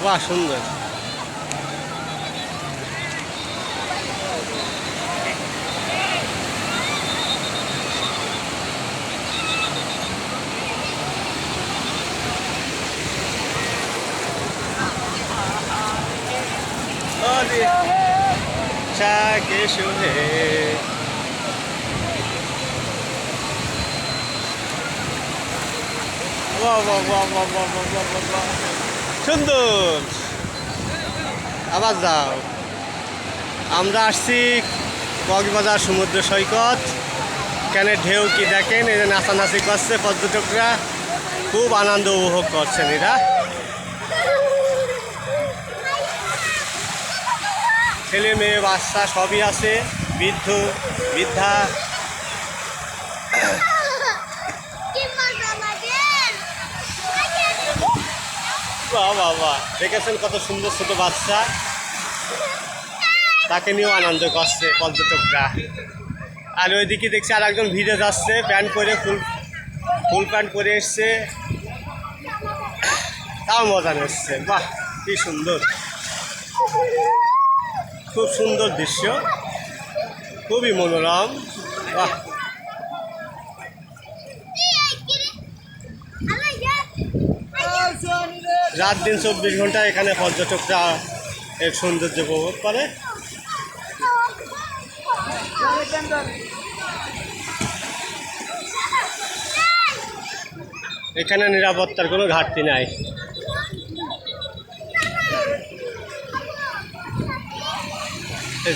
বাহ সুন্দর। শাকে শুনে সুন্দর। আবার যাও। আমরা আসছি কক্সবাজার সমুদ্র সৈকত। এখানে ঢেউ কি দেখেন, এই যে নাচানাচি করছে পর্যটকরা, খুব আনন্দ উপভোগ করছেন এরা। ছেলে মেয়ে বাচ্চা সবই আছে, বৃদ্ধ বৃদ্ধা। বাবা দেখেছেন কত সুন্দর ছোট বাচ্চা, তাকে নিয়েও আনন্দ করছে পর্যটকরা। আর ওইদিকে দেখছি আর একজন ভিড়ে যাচ্ছে, প্যান্ট পরে ফুল প্যান্ট পরে এসছে, তাও মজা নিচ্ছে। বাহ কি সুন্দর, খুব সুন্দর দৃশ্য, খুবই মনোরম। বাহ রাত দিন 24 ঘন্টা এখানে পর্যটকরা এর সৌন্দর্য উপভোগ করে। এখানে নিরাপত্তার কোনো ঘাটতি নাই।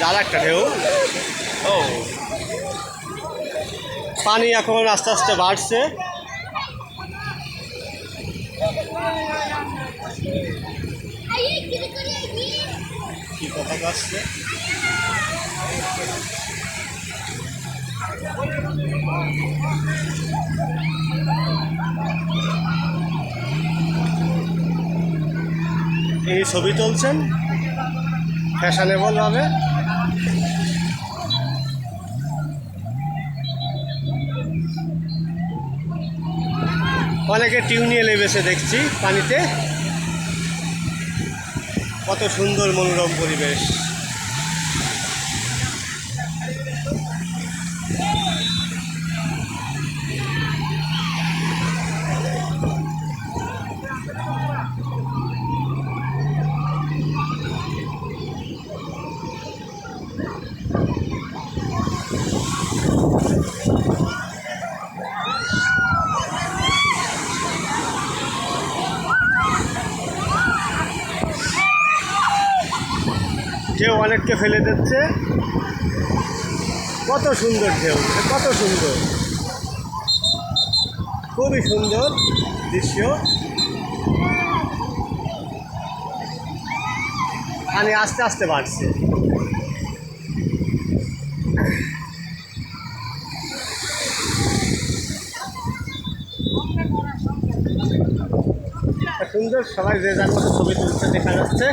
আর একটা ঢেউ। ও পানি এখন আস্তে আস্তে বাড়ছে। কি কথা আসছে, এই ছবি তুলছেন ফ্যাশনেবল ভাবে। অনেকে টিউনিয়ে লেবেছে দেখছি পানিতে। কত সুন্দর মনোরম পরিবেশ। ঢেউ অনেককে ফেলে দিচ্ছে। কত সুন্দর ঢেউ, কত সুন্দর, খুবই সুন্দর দৃশ্য। পানি আস্তে আস্তে বাড়ছে। সুন্দর, সবাই যে যার মতো ছবি তুলছে দেখা যাচ্ছে।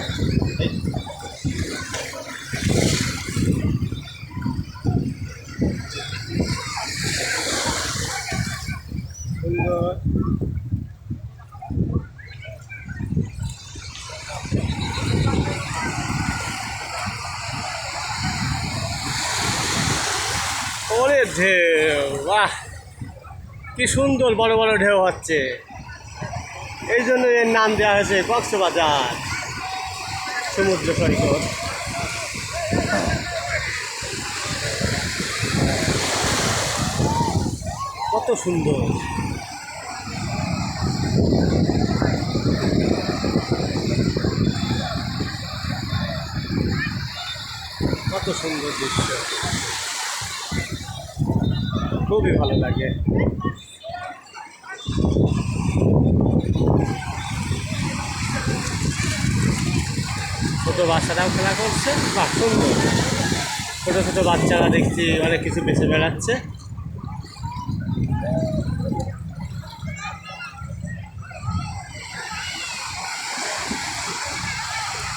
সুন্দর ওরে ঢেউ, বাহ কি সুন্দর বড় বড় ঢেউ হচ্ছে। এই জন্য এর নাম দেওয়া হয়েছে কক্সবাজার সমুদ্র সৈকত। কত সুন্দর, কত সুন্দর দৃশ্য, খুবই ভালো লাগে। ছোট বাচ্চারাও খেলা করছে, বাহ সুন্দর। ছোট ছোট বাচ্চারা দেখছি অনেক কিছু বেছে বেড়াচ্ছে।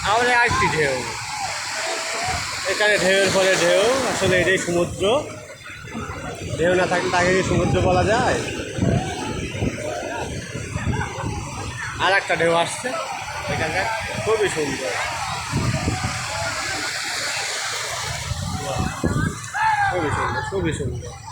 আবার আরেকটি ঢেউ, এখানে ঢেউয়ের পরে ঢেউ, আসলে এটাই সমুদ্র। ঢেউ না থাকলে তাকে কি সমুদ্র বলা যায়? আর একটা ঢেউ আসছে। এখানকার খুবই সুন্দর, খুবই সুন্দর, খুবই সুন্দর।